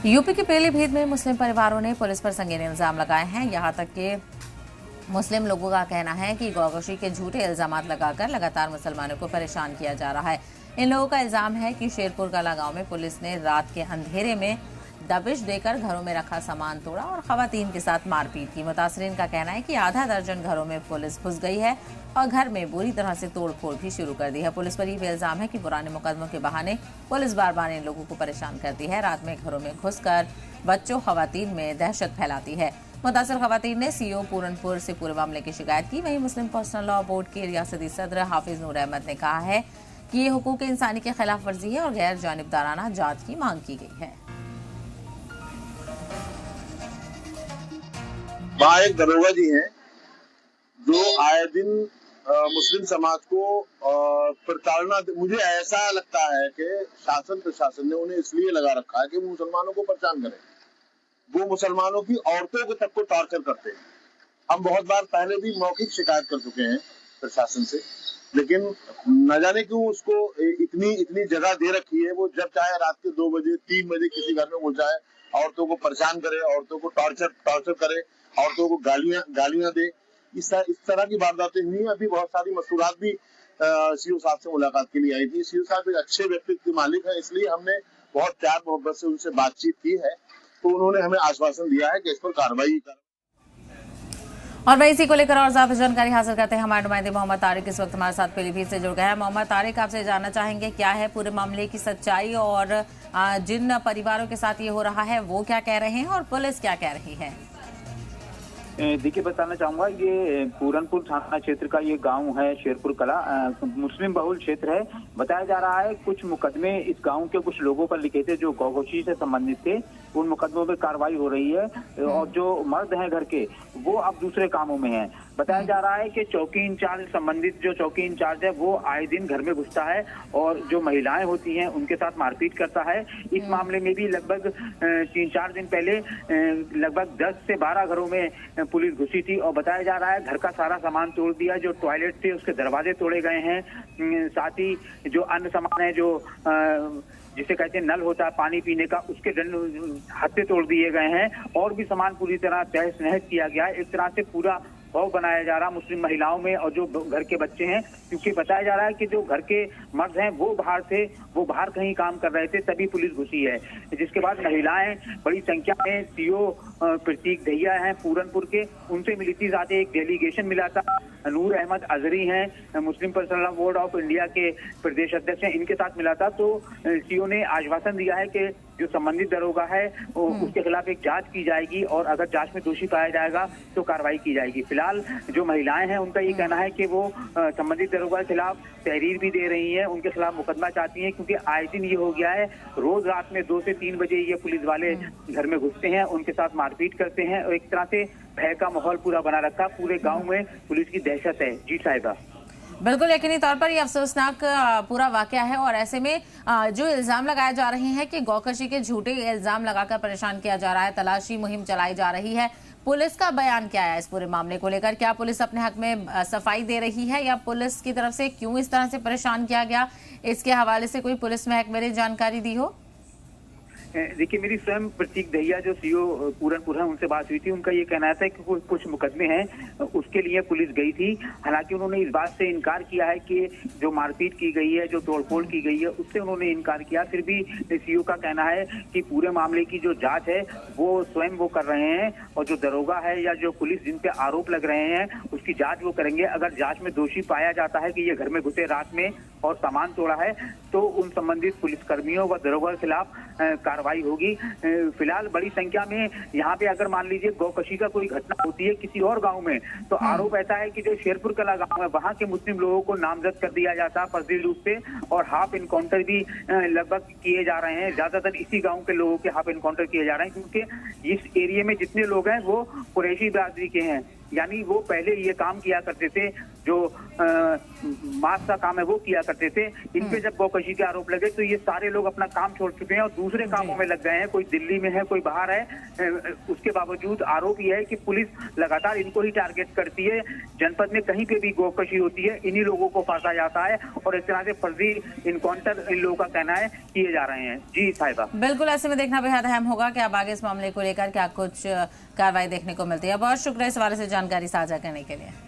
UP के पीलीभीत में मुस्लिम परिवारों ने पुलिस पर संगीन इल्जाम लगाए हैं। यहां तक कि मुस्लिम लोगों का कहना है कि गौकशी के झूठे इल्जाम लगाकर लगातार मुसलमानों को परेशान किया जा रहा है। इन लोगों का इल्जाम है कि शेरपुर कला गांव में पुलिस ने रात के अंधेरे में दबिश देकर घरों में रखा सामान तोड़ा और खवातीन के साथ मारपीट की। मुतासरीन का कहना है कि आधा दर्जन घरों में पुलिस घुस गई है और घर में बुरी तरह से तोड़फोड़ भी शुरू कर दी है। पुलिस पर यह भी इल्जाम है कि पुराने मुकदमों के बहाने पुलिस बार बार इन लोगों को परेशान करती है। रात में घरों में घुसकर बच्चों खवातीन में दहशत फैलाती है। मुतासर खवातीन ने सीओ पूरनपुर से पूरे मामले की शिकायत की। वहीं मुस्लिम पर्सनल लॉ बोर्ड के रियासती सदर हाफिज नूर अहमद ने कहा है कि ये हुकूक इंसानी के खिलाफ वर्जी है और गैर जानिबदाराना जांच की मांग की गई है। वहाँ एक दरोगा जी हैं जो आए दिन मुस्लिम समाज को प्रताड़ना, मुझे ऐसा लगता है कि शासन प्रशासन ने उन्हें इसलिए लगा रखा है कि वो मुसलमानों को परेशान करें। वो मुसलमानों की औरतों को तक को टॉर्चर करते हैं। हम बहुत बार पहले भी मौखिक शिकायत कर चुके हैं प्रशासन से, लेकिन न जाने क्यों उसको इतनी जगह दे रखी है। वो जब चाहे रात के 2 बजे 3 बजे किसी घर में घुस जाए, औरतों को परेशान करे, औरतों को टॉर्चर करे, औरतों को गालियां दे। इस तरह की वारदातें हुई। अभी बहुत सारी मसूरात भी सीओ साहब से मुलाकात के लिए आई थी। सीओ साहब एक अच्छे व्यक्तित्व के मालिक है, इसलिए हमने बहुत प्यार मोहब्बत से उनसे बातचीत की है। तो उन्होंने हमें आश्वासन दिया है कि इस पर कार्रवाई कर। और वही इसी को लेकर और ज्यादा जानकारी हासिल करते हैं हमारे नुमाइंदे मोहम्मद तारिक इस वक्त हमारे साथ पीलीभीत से जुड़ गए हैं। मोहम्मद तारिक, आपसे जानना चाहेंगे क्या है पूरे मामले की सच्चाई और जिन परिवारों के साथ ये हो रहा है वो क्या कह रहे हैं और पुलिस क्या कह रही है? देखिए, बताना चाहूंगा ये पूरनपुर थाना क्षेत्र का ये गांव है शेरपुर कला, मुस्लिम बहुल क्षेत्र है। बताया जा रहा है कुछ मुकदमे इस गांव के कुछ लोगों पर लिखे थे जो गौकशी से संबंधित थे। उन मुकदमों में कार्रवाई हो रही है और जो मर्द हैं घर के वो अब दूसरे कामों में हैं। बताया जा रहा है कि चौकी इंचार्ज संबंधित जो चौकी इंचार्ज है वो आए दिन घर में घुसता है और जो महिलाएं होती हैं उनके साथ मारपीट करता है। इस मामले में भी लगभग 3-4 दिन पहले लगभग 10 से 12 घरों में पुलिस घुसी थी और बताया जा रहा है घर का सारा सामान तोड़ दिया। जो टॉयलेट थे उसके दरवाजे तोड़े गए हैं, साथ ही जो अन्य सामान है जो जिसे कहते हैं नल होता है पानी पीने का, उसके हत्थे तोड़ दिए गए हैं और भी सामान पूरी तरह तहस नहस किया गया है। एक तरह से पूरा खौफ बनाया जा रहा मुस्लिम महिलाओं में और जो घर के बच्चे हैं, क्योंकि बताया जा रहा है कि जो घर के मर्द हैं वो बाहर थे, वो बाहर कहीं काम कर रहे थे, तभी पुलिस घुसी है। जिसके बाद महिलाएं बड़ी संख्या में सीओ प्रतीक दहिया हैं पूरनपुर के, उनसे मिली थी। साथ ही एक डेलीगेशन मिला था, नूर अहमद अजहरी हैं Muslim personal law board of India के प्रदेश अध्यक्ष हैं, इनके साथ मिला था। तो सीओ ने आश्वासन दिया है कि जो संबंधित दरोगा है उसके खिलाफ एक जांच की जाएगी और अगर जांच में दोषी पाया जाएगा तो कार्रवाई की जाएगी। फिलहाल जो महिलाएं हैं उनका ये कहना है कि वो संबंधित दरोगा के खिलाफ तहरीर भी दे रही हैं, उनके खिलाफ मुकदमा चाहती हैं, क्योंकि आए दिन ये हो गया है रोज रात में 2 से 3 बजे ये पुलिस वाले घर में घुसते हैं, उनके साथ मारपीट करते हैं और एक तरह से भय का माहौल पूरा बना रखा। पूरे गाँव में पुलिस की दहशत है। जी साहिबा। बिल्कुल यकीनी तौर पर ये अफसोसनाक पूरा वाकया है और ऐसे में जो इल्जाम लगाए जा रहे हैं कि गौकशी के झूठे इल्जाम लगाकर परेशान किया जा रहा है, तलाशी मुहिम चलाई जा रही है, पुलिस का बयान क्या है इस पूरे मामले को लेकर? क्या पुलिस अपने हक में सफाई दे रही है या पुलिस की तरफ से क्यों इस तरह से परेशान किया गया, इसके हवाले से कोई पुलिस महकमे ने जानकारी दी हो? देखिए, मेरी स्वयं प्रतीक दहिया जो सीओ पूरनपुर है उनसे बात हुई थी। उनका ये कहना था कि कुछ मुकदमे हैं उसके लिए पुलिस गई थी। हालांकि उन्होंने इस बात से इनकार किया है कि जो मारपीट की गई है, जो तोड़फोड़ की गई है, उससे उन्होंने इनकार किया। फिर भी सीओ का कहना है कि पूरे मामले की जो जांच है वो स्वयं वो कर रहे हैं और जो दरोगा है या जो पुलिस जिन पे आरोप लग रहे हैं उसकी जाँच वो करेंगे। अगर जाँच में दोषी पाया जाता है कि ये घर में घुसे रात में और सामान तोड़ा है तो उन संबंधित पुलिसकर्मियों व दरोगा के खिलाफ कार्रवाई होगी। फिलहाल बड़ी संख्या में यहाँ पे अगर मान लीजिए गौकशी का कोई घटना होती है किसी और गांव में तो आरोप ऐसा है कि जो शेरपुर कला गांव है वहाँ के मुस्लिम लोगों को नामजद कर दिया जाता है फर्जी रूप से और हाफ इनकाउंटर भी लगभग किए जा रहे हैं। ज्यादातर इसी गाँव के लोगों के हाफ इनकाउंटर किए जा रहे हैं, क्योंकि इस एरिया में जितने लोग हैं वो कुरैशी बिरादरी के हैं, यानी वो पहले ये काम किया करते थे। जो मांस का काम है वो किया करते थे। इन पे जब गौकशी के आरोप लगे तो ये सारे लोग अपना काम छोड़ चुके हैं और दूसरे कामों में लग गए हैं। कोई दिल्ली में है, कोई बाहर है। उसके बावजूद आरोप यह है कि पुलिस लगातार इनको ही टारगेट करती है। जनपद में कहीं पे भी गौकशी होती है, इन्हीं लोगों को फंसा जाता है और इस तरह से फर्जी इनकाउंटर इन लोगों का कहना है किए जा रहे हैं। जी साहिबा, बिल्कुल, ऐसे में देखना बेहद अहम होगा कि अब आगे इस मामले को लेकर क्या कुछ कार्रवाई देखने को मिलती है। बहुत शुक्रिया इस हवाले से जानकारी साझा करने के लिए।